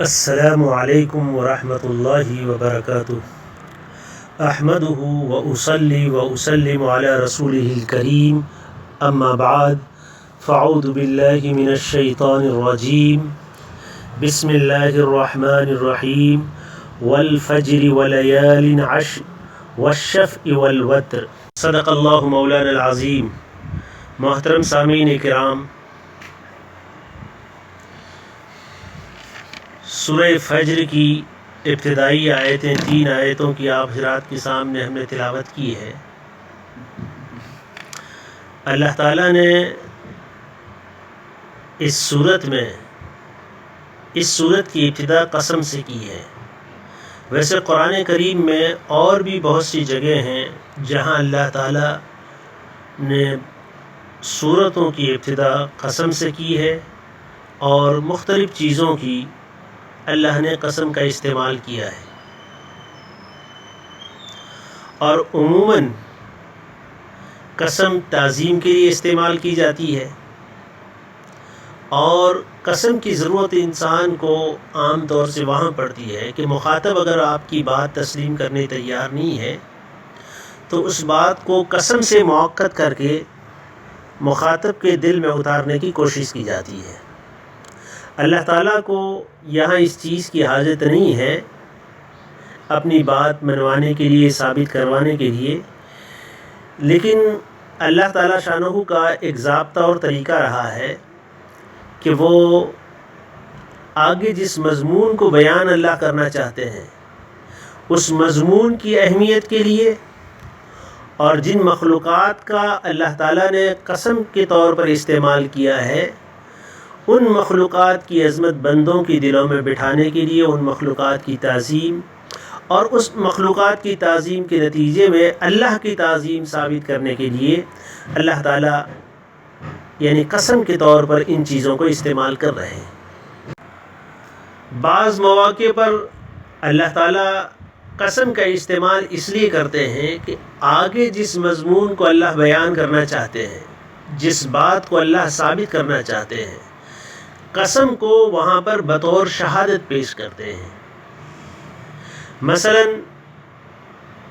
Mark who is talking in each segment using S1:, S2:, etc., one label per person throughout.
S1: السلام علیکم ورحمۃ اللہ وبرکاتہ احمدہ وأصلی وأسلم علی رسولہ الکریم اما بعد فاعوذ باللہ من الشیطان الرجیم بسم اللہ الرحمن الرحیم والفجر ولیال عشر والشفع والوتر صدق اللہ مولانا العظیم۔ محترم سامعین کرام، سورہ فجر کی ابتدائی آیتیں 3 آیتوں کی آپ حضرات کے سامنے ہم نے تلاوت کی ہے۔ اللہ تعالیٰ نے اس صورت کی ابتدا قسم سے کی ہے۔ ویسے قرآن کریم میں اور بھی بہت سی جگہ ہیں جہاں اللہ تعالیٰ نے سورتوں کی ابتدا قسم سے کی ہے اور مختلف چیزوں کی اللہ نے قسم کا استعمال کیا ہے، اور عموماً قسم تعظیم کے لیے استعمال کی جاتی ہے، اور قسم کی ضرورت انسان کو عام طور سے وہاں پڑتی ہے کہ مخاطب اگر آپ کی بات تسلیم کرنے تیار نہیں ہے تو اس بات کو قسم سے موقت کر کے مخاطب کے دل میں اتارنے کی کوشش کی جاتی ہے۔ اللہ تعالیٰ کو یہاں اس چیز کی حاجت نہیں ہے اپنی بات منوانے کے لیے، ثابت کروانے کے لیے، لیکن اللہ تعالیٰ شانہ کا ایک ضابطہ اور طریقہ رہا ہے کہ وہ آگے جس مضمون کو بیان اللہ کرنا چاہتے ہیں اس مضمون کی اہمیت کے لیے، اور جن مخلوقات کا اللہ تعالیٰ نے قسم کے طور پر استعمال کیا ہے ان مخلوقات کی عظمت بندوں کی دلوں میں بٹھانے کے لیے، ان مخلوقات کی تعظیم اور اس مخلوقات کی تعظیم کے نتیجے میں اللہ کی تعظیم ثابت کرنے کے لیے اللہ تعالیٰ یعنی قسم کے طور پر ان چیزوں کو استعمال کر رہے ہیں۔ بعض مواقع پر اللہ تعالیٰ قسم کا استعمال اس لیے کرتے ہیں کہ آگے جس مضمون کو اللہ بیان کرنا چاہتے ہیں، جس بات کو اللہ ثابت کرنا چاہتے ہیں، قسم کو وہاں پر بطور شہادت پیش کرتے ہیں۔ مثلا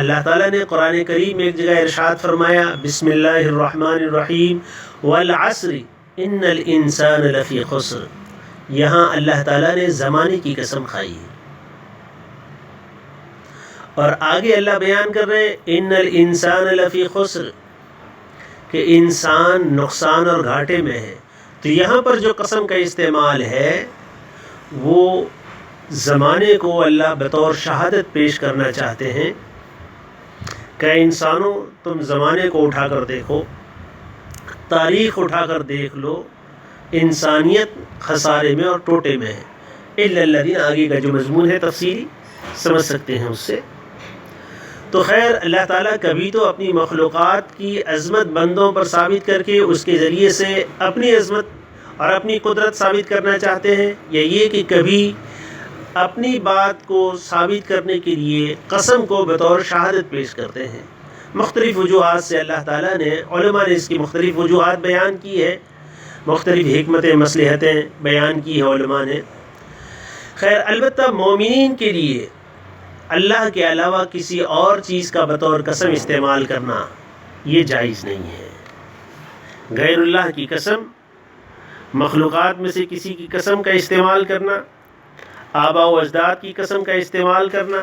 S1: اللہ تعالیٰ نے قرآن کریم میں ایک جگہ ارشاد فرمایا، بسم اللہ الرحمن الرحیم والعصر ان الانسان لفی خسر۔ یہاں اللہ تعالیٰ نے زمانے کی قسم کھائی ہے، اور آگے اللہ بیان کر رہے ہیں ان الانسان لفی خسر، کہ انسان نقصان اور گھاٹے میں ہے۔ تو یہاں پر جو قسم کا استعمال ہے وہ زمانے کو اللہ بطور شہادت پیش کرنا چاہتے ہیں کہ انسانوں تم زمانے کو اٹھا کر دیکھو، تاریخ اٹھا کر دیکھ لو، انسانیت خسارے میں اور ٹوٹے میں ہے۔ الا الذین، آگے کا جو مضمون ہے تفصیلی سمجھ سکتے ہیں اس سے۔ تو خیر، اللہ تعالیٰ کبھی تو اپنی مخلوقات کی عظمت بندوں پر ثابت کر کے اس کے ذریعے سے اپنی عظمت اور اپنی قدرت ثابت کرنا چاہتے ہیں، یا یہ کہ کبھی اپنی بات کو ثابت کرنے کے لیے قسم کو بطور شہادت پیش کرتے ہیں۔ مختلف وجوہات سے اللہ تعالیٰ نے، علماء نے اس کی مختلف وجوہات بیان کی ہے، مختلف حکمتیں مصلحتیں بیان کی ہے علماء نے۔ خیر، البتہ مومنین کے لیے اللہ کے علاوہ کسی اور چیز کا بطور قسم استعمال کرنا یہ جائز نہیں ہے۔ غیر اللہ کی قسم، مخلوقات میں سے کسی کی قسم کا استعمال کرنا، آباء و اجداد کی قسم کا استعمال کرنا،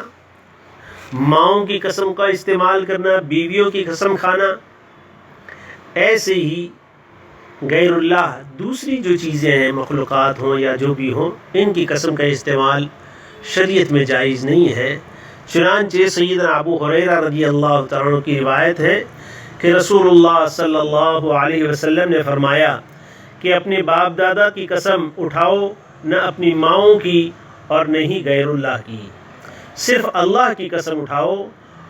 S1: ماؤں کی قسم کا استعمال کرنا، بیویوں کی قسم کھانا، ایسے ہی غیر اللہ دوسری جو چیزیں ہیں، مخلوقات ہوں یا جو بھی ہوں، ان کی قسم کا استعمال شریعت میں جائز نہیں ہے۔ چنانچہ سیدنا ابو ہریرہ رضی اللہ تعالیٰ عنہ کی روایت ہے کہ رسول اللہ صلی اللہ علیہ وسلم نے فرمایا کہ اپنے باپ دادا کی قسم اٹھاؤ، نہ اپنی ماؤں کی اور نہ ہی غیر اللہ کی، صرف اللہ کی قسم اٹھاؤ،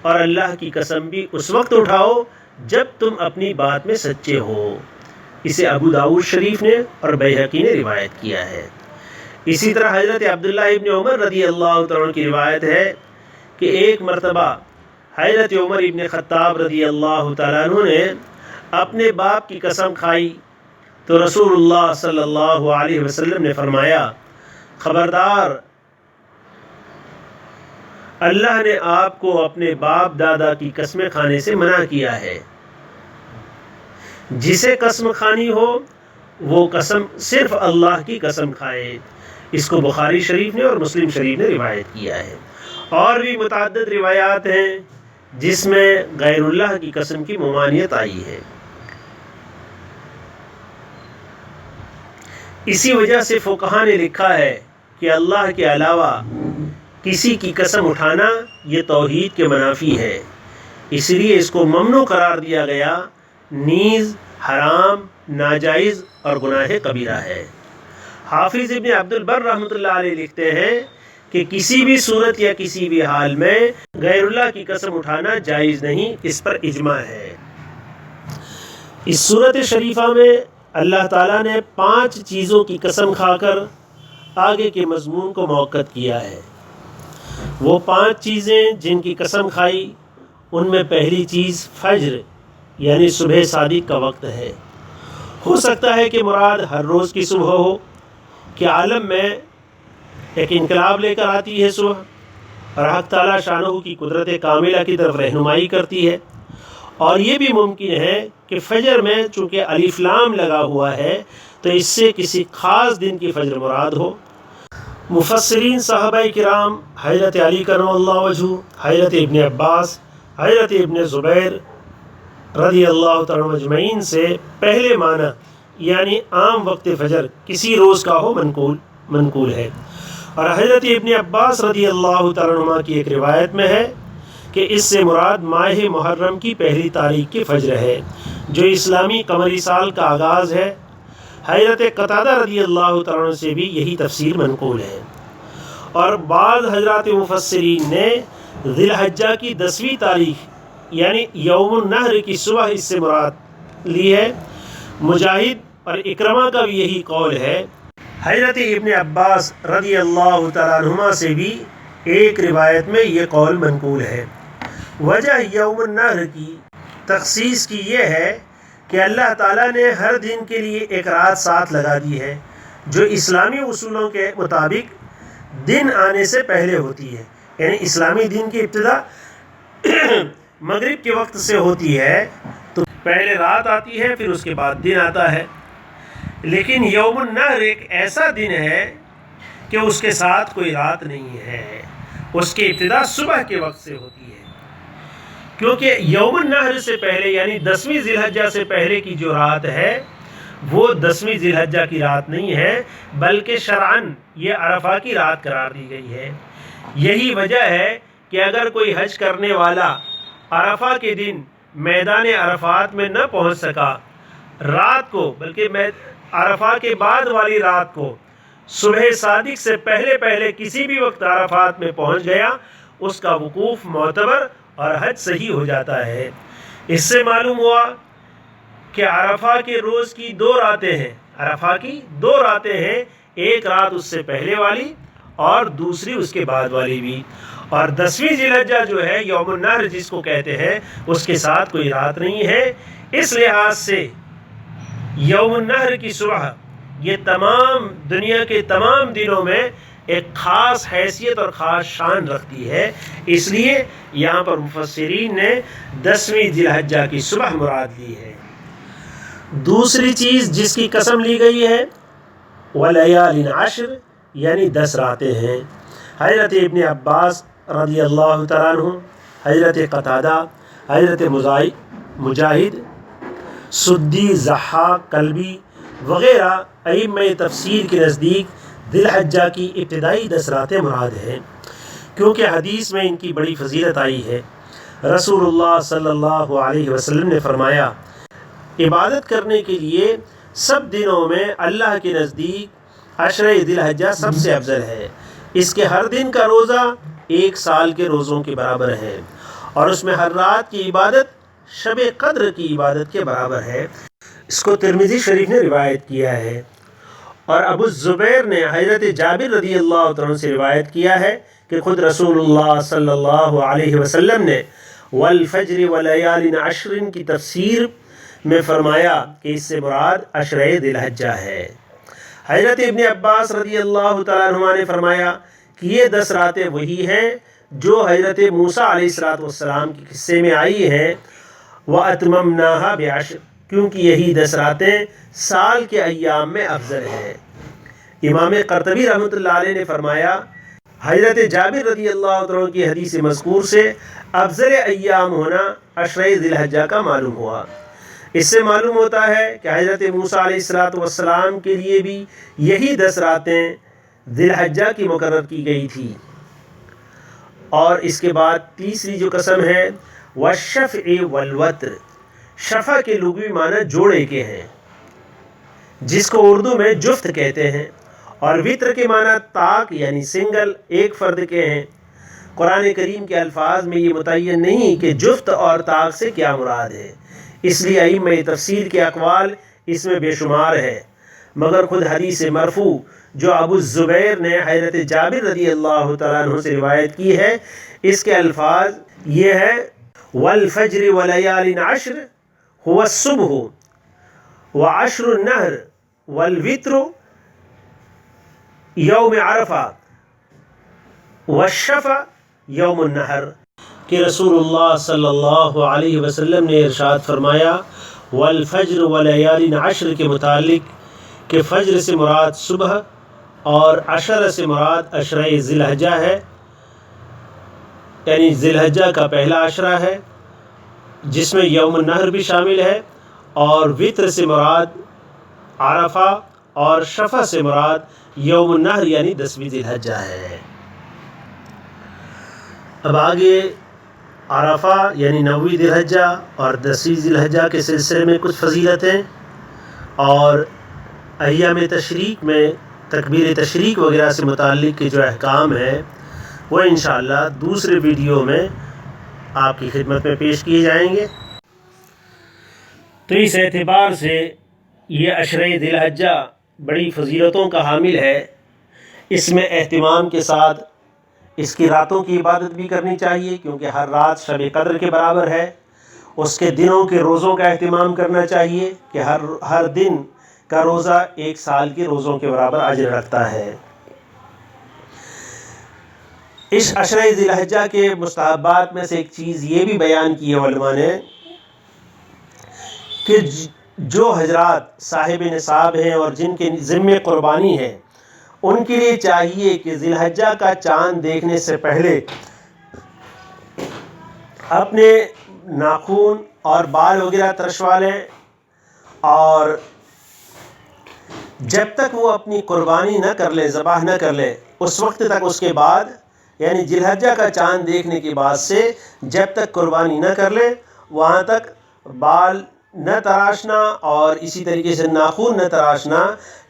S1: اور اللہ کی قسم بھی اس وقت اٹھاؤ جب تم اپنی بات میں سچے ہو۔ اسے ابو داؤد شریف نے اور بیہقی نے روایت کیا ہے۔ اسی طرح حضرت عبداللہ ابن عمر رضی اللہ تعالیٰ عنہ کی روایت ہے کہ ایک مرتبہ حضرت عمر ابن خطاب رضی اللہ تعالیٰ عنہ نے اپنے باپ کی قسم کھائی تو رسول اللہ صلی اللہ علیہ وسلم نے فرمایا، خبردار اللہ نے آپ کو اپنے باپ دادا کی قسمیں کھانے سے منع کیا ہے. جسے قسم کھانی ہو وہ قسم صرف اللہ کی قسم کھائے. اس کو بخاری شریف نے اور مسلم شریف نے روایت کیا ہے. اور بھی متعدد روایات ہیں جس میں غیر اللہ کی قسم کی ممانعت آئی ہے. اسی وجہ سے فقہا نے لکھا ہے کہ اللہ کے علاوہ کسی کی قسم اٹھانا یہ توحید کے منافی ہے، اس لیے اس کو ممنوع قرار دیا گیا، نیز حرام، ناجائز اور گناہ کبیرہ ہے. حافظ ابن عبد البر رحمۃ اللہ علیہ لکھتے ہیں کہ کسی بھی صورت یا کسی بھی حال میں غیر اللہ کی قسم اٹھانا جائز نہیں، اس پر اجماع ہے. اس صورت شریفہ میں اللہ تعالیٰ نے 5 چیزوں کی قسم کھا کر آگے کے مضمون کو موقت کیا ہے. وہ 5 چیزیں جن کی قسم کھائی، ان میں پہلی چیز فجر یعنی صبح صادق کا وقت ہے. ہو سکتا ہے کہ مراد ہر روز کی صبح ہو کہ عالم میں ایک انقلاب لے کر آتی ہے صبح، اور حق تعالیٰ شانہ کی قدرت کاملہ کی طرف رہنمائی کرتی ہے. اور یہ بھی ممکن ہے کہ فجر میں چونکہ الف لام لگا ہوا ہے تو اس سے کسی خاص دن کی فجر مراد ہو. مفسرین صحابہ کرام حضرت علی کرم اللہ وجہہ، حضرت ابن عباس، حضرت ابن زبیر رضی اللہ تعالیٰ مجمعین سے پہلے معنی یعنی عام وقت فجر کسی روز کا ہو منقول ہے. اور حضرت ابن عباس رضی اللہ تعالیٰ عنہ کی ایک روایت میں ہے کہ اس سے مراد ماہ محرم کی پہلی تاریخ کی فجر ہے جو اسلامی قمری سال کا آغاز ہے. حضرت قتادہ رضی اللہ تعالیٰ عنہ سے بھی یہی تفسیر منقول ہے. اور بعض حضرات مفسرین نے ذی الحجہ کی 10ویں تاریخ یعنی یوم النحر کی صبح اس سے مراد لی ہے. مجاہد اور اکرمہ کا بھی یہی قول ہے. حضرت ابن عباس رضی اللہ تعالیٰ عنہما سے بھی ایک روایت میں یہ قول منقول ہے. وجہ یوم النحر کی تخصیص کی یہ ہے کہ اللہ تعالیٰ نے ہر دن کے لیے ایک رات ساتھ لگا دی ہے جو اسلامی اصولوں کے مطابق دن آنے سے پہلے ہوتی ہے. یعنی اسلامی دن کی ابتدا مغرب کے وقت سے ہوتی ہے تو پہلے رات آتی ہے پھر اس کے بعد دن آتا ہے. لیکن یوم النحر ایک ایسا دن ہے کہ اس کے ساتھ کوئی رات نہیں ہے، اس کی ابتدا صبح کے وقت سے ہوتی ہے. کیونکہ یوم النحر سے پہلے یعنی 10ویں ذی الحجہ سے پہلے کی جو رات ہے وہ 10ویں ذی الحجہ کی رات نہیں ہے بلکہ شرعاً یہ عرفہ کی رات قرار دی گئی ہے. یہی وجہ ہے کہ اگر کوئی حج کرنے والا عرفہ کے دن میدان عرفات میں نہ پہنچ سکا رات کو، بلکہ عرفہ کے بعد والی رات کو صبح صادق سے پہلے کسی بھی وقت عرفات میں پہنچ گیا، اس کا وقوف معتبر اور حج صحیح ہو جاتا ہے. اس سے معلوم ہوا کہ عرفہ کے روز کی 2 راتیں ہیں. عرفہ کی 2 راتیں ہیں، ایک رات اس سے پہلے والی اور دوسری اس کے بعد والی بھی. اور 10ویں ذی الحجہ جو ہے یوم النحر جس کو کہتے ہیں اس کے ساتھ کوئی رات نہیں ہے. اس لحاظ سے یوم النحر کی صبح یہ تمام دنیا کے تمام دنوں میں ایک خاص حیثیت اور خاص شان رکھتی ہے. اس لیے یہاں پر مفسرین نے 10ویں ذی الحجہ کی صبح مراد لی ہے. دوسری چیز جس کی قسم لی گئی ہے وَلَيَالٍ عَشْرٍ یعنی 10 راتیں ہیں. حضرت ابن عباس رضی اللہ تعالیٰ عنہ، حضرت قتادہ، حضرت مجاہد، سدی، ضحاک، کلبی وغیرہ ائمہ تفسیر کے نزدیک ذی الحجہ کی ابتدائی 10 راتیں مراد ہیں کیونکہ حدیث میں ان کی بڑی فضیلت آئی ہے. رسول اللہ صلی اللہ علیہ وسلم نے فرمایا عبادت کرنے کے لیے سب دنوں میں اللہ کے نزدیک عشرہ ذی الحجہ سب سے افضل ہے. اس کے ہر دن کا روزہ 1 سال کے روزوں کے برابر ہے اور اس میں ہر رات کی عبادت شب قدر کی عبادت کے برابر ہے. اس کو ترمذی شریف نے روایت کیا ہے. اور ابو الزبیر نے حضرت جابر رضی اللہ عنہ سے روایت کیا ہے کہ خود رسول اللہ صلی اللہ علیہ وسلم نے والفجر ولیال عشر کی تفسیر میں فرمایا کہ اس سے مراد عشرہ ذی الحجہ ہے. حضرت ابن عباس رضی اللہ تعالیٰ عنہ نے فرمایا کہ یہ 10 راتیں وہی ہیں جو حضرت موسیٰ علیہ السلام کے قصے میں آئی ہیں وَأَتْمَمْنَاهَا بِعَشْرٍ، کیونکہ یہی 10 راتیں سال کے ایام میں افضل ہیں۔ امام قرطبی رحمۃ اللہ علیہ نے فرمایا حضرت جابر رضی اللہ عنہ کی حدیث مذکور سے افضل ایام ہونا عشرہ ذی الحجہ کا معلوم ہوا۔ اس سے معلوم ہوتا ہے کہ حضرت موسیٰ علیہ السلام کے لیے بھی یہی 10 راتیں ذی الحجہ کی مقرر کی گئی تھی۔ اور اس کے بعد تیسری جو قسم ہے والشفع والوتر، شفع کے لغوی معنی جوڑے کے ہیں جس کو اردو میں جفت کہتے ہیں، اور وطر کے معنی طاق یعنی سنگل، ایک فرد کے ہیں۔ قرآن کریم کے الفاظ میں یہ متعین نہیں کہ جفت اور طاق سے کیا مراد ہے، اس لیے ائمہ تفسیر کے اقوال اس میں بے شمار ہے، مگر خود حدیث مرفوع جو ابو الزبیر نے حضرت جابر رضی اللہ تعالیٰ عنہ سے روایت کی ہے، اس کے الفاظ یہ ہے والفجر ولیال عشر هو الصبح وعشر النہر والوتر یوم عرفہ والشفع یوم النہر، کہ رسول اللہ صلی اللہ علیہ وسلم نے ارشاد فرمایا والفجر ولیال عشر کے متعلق کہ فجر سے مراد صبح اور عشر سے مراد عشرہ ذی الحجہ ہے، یعنی ذی الحجہ کا پہلا عشرہ ہے جس میں یوم النہر بھی شامل ہے، اور وطر سے مراد عرفہ اور شفع سے مراد یوم النہر یعنی 10ویں ذی الحجہ ہے۔ اب آگے عرفہ یعنی 9ویں ذی الحجہ اور 10ویں ذی الحجہ کے سلسلے میں کچھ فضیلتیں اور ایام تشریق میں تکبیر تشریق وغیرہ سے متعلق کے جو احکام ہیں وہ انشاءاللہ دوسرے ویڈیو میں آپ کی خدمت میں پیش کیے جائیں گے۔ تو اس اعتبار سے یہ عشرہ ذی الحجہ بڑی فضیلتوں کا حامل ہے، اس میں اہتمام کے ساتھ اس کی راتوں کی عبادت بھی کرنی چاہیے، کیونکہ ہر رات شب قدر کے برابر ہے۔ اس کے دنوں کے روزوں کا اہتمام کرنا چاہیے کہ ہر دن کا روزہ 1 سال کے روزوں کے برابر اجر رکھتا ہے۔ اس عشرہ ذی الحجہ کے مستحبات میں سے ایک چیز یہ بھی بیان کی ہے علماء نے کہ جو حضرات صاحب نصاب ہیں اور جن کے ذمے قربانی ہے، ان کے لیے چاہیے کہ ذی الحجہ کا چاند دیکھنے سے پہلے اپنے ناخن اور بال وغیرہ ترشوا لیں، اور جب تک وہ اپنی قربانی نہ کر لے، ذبح نہ کر لے، اس وقت تک، اس کے بعد یعنی ذی الحجہ کا چاند دیکھنے کے بعد سے جب تک قربانی نہ کر لے وہاں تک بال نہ تراشنا اور اسی طریقے سے ناخن نہ تراشنا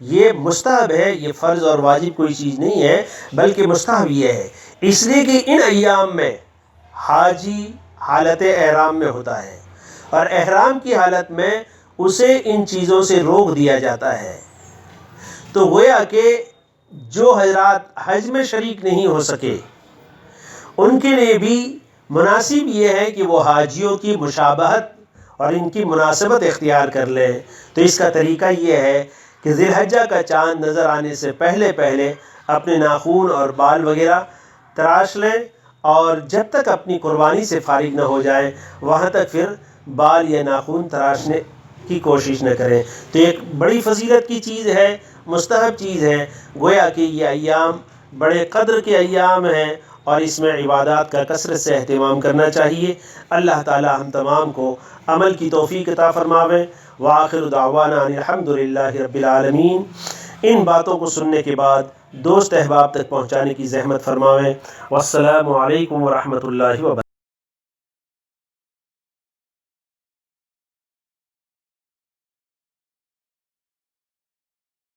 S1: یہ مستحب ہے، یہ فرض اور واجب کوئی چیز نہیں ہے، بلکہ مستحب یہ ہے، اس لیے کہ ان ایام میں حاجی حالت احرام میں ہوتا ہے، اور احرام کی حالت میں اسے ان چیزوں سے روک دیا جاتا ہے۔ تو گویا کہ جو حضرات حج میں شریک نہیں ہو سکے ان کے لیے بھی مناسب یہ ہے کہ وہ حاجیوں کی مشابہت اور ان کی مناسبت اختیار کر لیں۔ تو اس کا طریقہ یہ ہے کہ ذی الحجہ کا چاند نظر آنے سے پہلے اپنے ناخن اور بال وغیرہ تراش لیں، اور جب تک اپنی قربانی سے فارغ نہ ہو جائیں وہاں تک پھر بال یا ناخن تراشنے کی کوشش نہ کریں۔ تو ایک بڑی فضیلت کی چیز ہے، مستحب چیز ہے، گویا کہ یہ ایام بڑے قدر کے ایام ہیں اور اس میں عبادات کا کثرت سے اہتمام کرنا چاہیے۔ اللہ تعالی ہم تمام کو عمل کی توفیق عطا فرماوے۔ وآخر دعوانا ان الحمدللہ رب العالمین۔ ان باتوں کو سننے کے بعد دوست احباب تک پہنچانے کی زحمت فرماویں۔ والسلام علیکم ورحمۃ اللہ وبرکاتہ۔